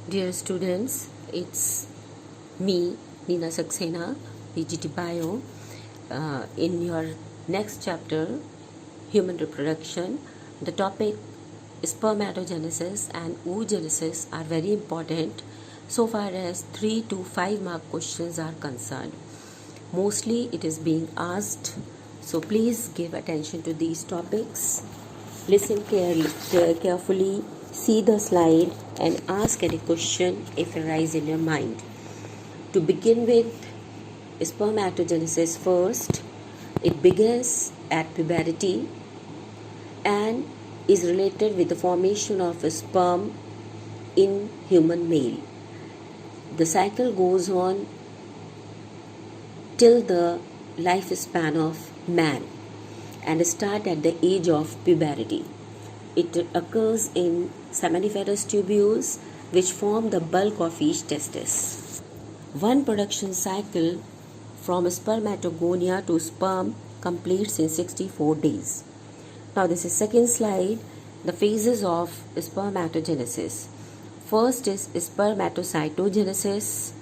Dear students, it's me, Nina Saxena, PGT Bio. In your next chapter, Human Reproduction, the topic spermatogenesis and oogenesis are very important so far as 3 to 5 mark questions are concerned. Mostly it is being asked, so please give attention to these topics. Listen carefully, see the slide and ask any question if arise in your mind. To begin with, spermatogenesis first. It begins at puberty and is related with the formation of a sperm in human male. The cycle goes on till the lifespan of man and start at the age of puberty. It occurs in seminiferous tubules which form the bulk of each testis. One production cycle from spermatogonia to sperm completes in 64 days. Now this is second slide, the phases of spermatogenesis. First is spermatocytogenesis,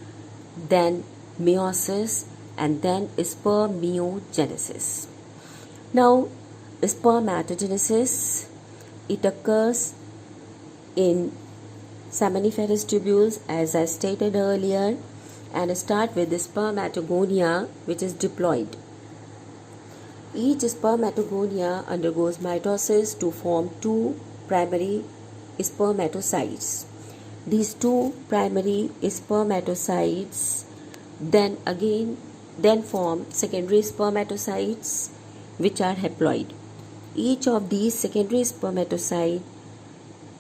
then meiosis, and then spermiogenesis. Now, spermatogenesis, it occurs in seminiferous tubules as I stated earlier and start with the spermatogonia which is diploid. Each spermatogonia undergoes mitosis to form two primary spermatocytes. These two primary spermatocytes then form secondary spermatocytes which are haploid. Each of these secondary spermatocytes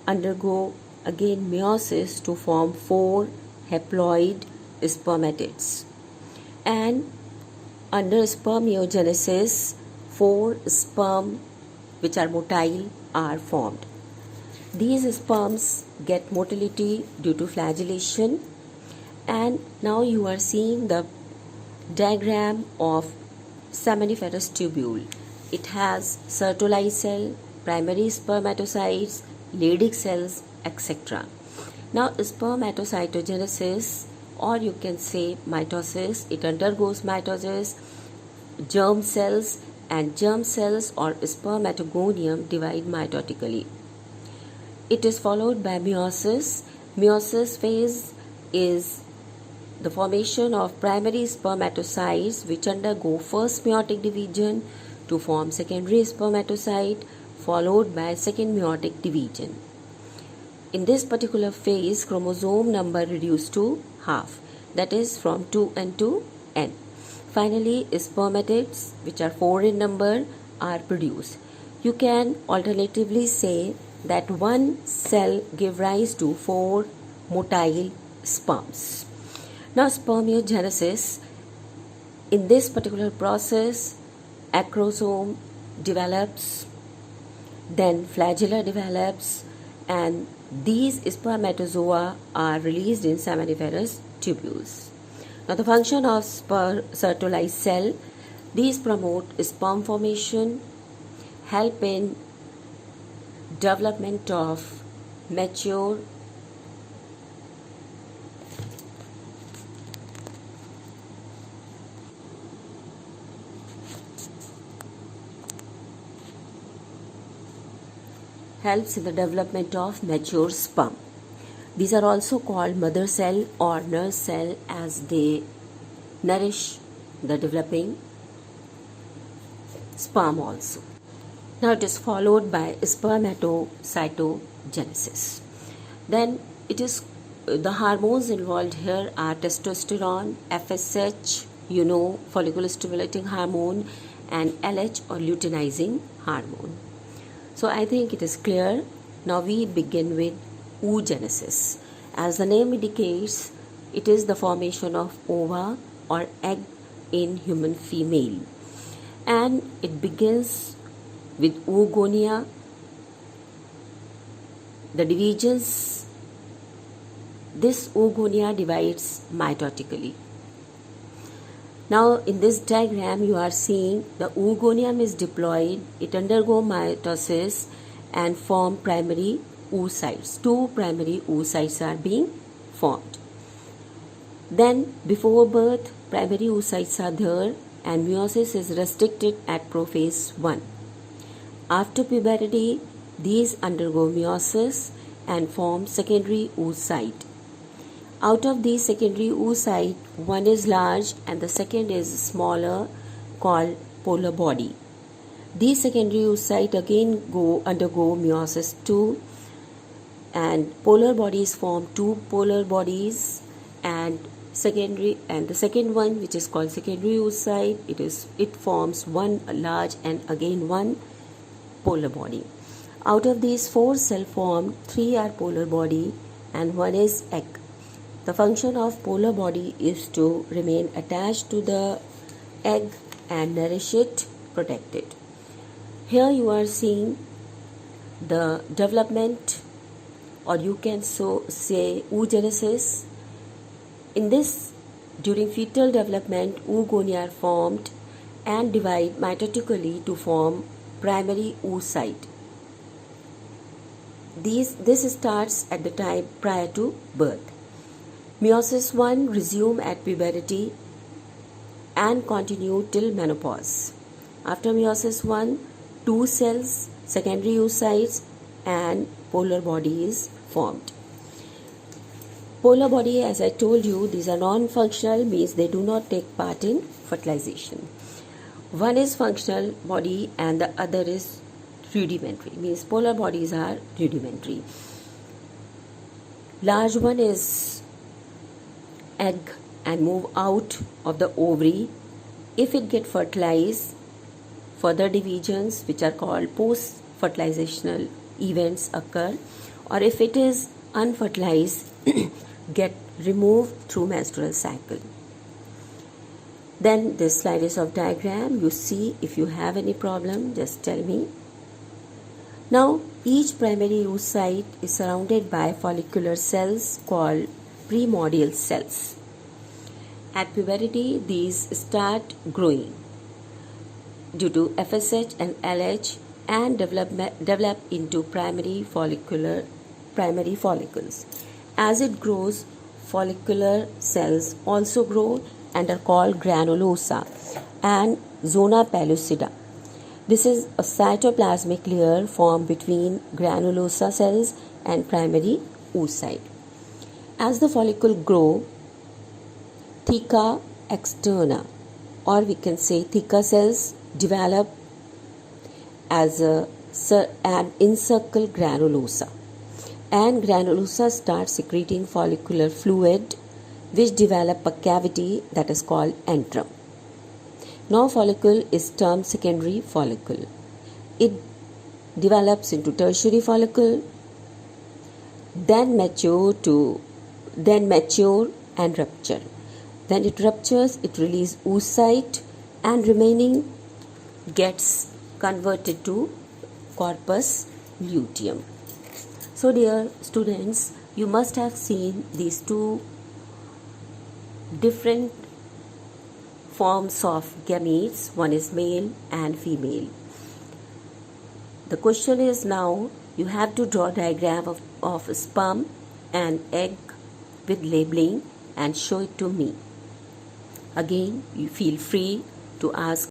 undergo again meiosis to form four haploid spermatids. And under spermiogenesis, four sperm which are motile are formed. These sperms get motility due to flagellation, and now you are seeing the diagram of seminiferous tubule. It has Sertoli cell, primary spermatocytes, Leydig cells, etc. Now spermatocytogenesis, or you can say mitosis, it undergoes mitosis, germ cells and germ cells or spermatogonium divide mitotically. It is followed by meiosis. Meiosis phase is the formation of primary spermatocytes which undergo first meiotic division to form secondary spermatocyte followed by second meiotic division. In this particular phase, chromosome number reduced to half, that is from 2n to n. Finally, spermatids, which are 4 in number, are produced. You can alternatively say that one cell gives rise to 4 motile sperms. Now, spermiogenesis, in this particular process, acrosome develops, then flagella develops, and these spermatozoa are released in seminiferous tubules. Now, the function of Sertoli cell, these promote sperm formation, help in development of mature helps in the development of mature sperm. These are also called mother cell or nurse cell as they nourish the developing sperm also. Now it is followed by spermatocytogenesis. Then it is the hormones involved here are testosterone, FSH, follicle stimulating hormone, and LH or luteinizing hormone. So I think it is clear. Now we begin with oogenesis. As the name indicates, it is the formation of ova or egg in human female, and it begins with oogonia. The divisions, this oogonia divides mitotically. Now in this diagram you are seeing the oogonium is diploid, it undergoes mitosis and form primary oocytes. Two primary oocytes are being formed. Then, before birth, primary oocytes are there and meiosis is restricted at prophase 1. After puberty, these undergo meiosis and form secondary oocyte. Out of these secondary oocyte, one is large and the second is smaller, called polar body. These secondary oocyte again undergo meiosis too, and polar bodies form two polar bodies, and the second one, which is called secondary oocyte, it forms one large and again one polar body. Out of these 4 cell formed, 3 are polar body and 1 is egg. The function of polar body is to remain attached to the egg and nourish it, protect it. Here you are seeing the development, or you can say oogenesis. In this, during fetal development, oogonia are formed and divide mitotically to form primary oocyte. This starts at the time prior to birth. Meiosis 1 resume at puberty and continue till menopause. After meiosis 1, 2 cells, secondary oocytes and polar body is formed. Polar body, as I told you, these are non-functional, means they do not take part in fertilization. One is functional body and the other is rudimentary, means polar bodies are rudimentary. Large one is egg and move out of the ovary. If it get fertilized, further divisions, which are called post-fertilizational events, occur, or if it is unfertilized, get removed through menstrual cycle. Then this slide is of diagram. You see, if you have any problem, just tell me. Now, each primary oocyte is surrounded by follicular cells called primordial cells. At puberty, these start growing due to FSH and LH and develop into primary follicles. As it grows, follicular cells also grow and are called granulosa and zona pellucida. This is a cytoplasmic layer formed between granulosa cells and primary oocyte. As the follicle grows, theca externa, or we can say theca cells, develop as an encircle granulosa, and granulosa start secreting follicular fluid, which develop a cavity that is called antrum. Now follicle is termed secondary follicle. It develops into tertiary follicle, then mature and rupture. When it ruptures, it releases oocyte and remaining gets converted to corpus luteum. So dear students, you must have seen these two different forms of gametes. One is male and female. The question is now, you have to draw a diagram of sperm and egg with labeling and show it to me. Again, you feel free to ask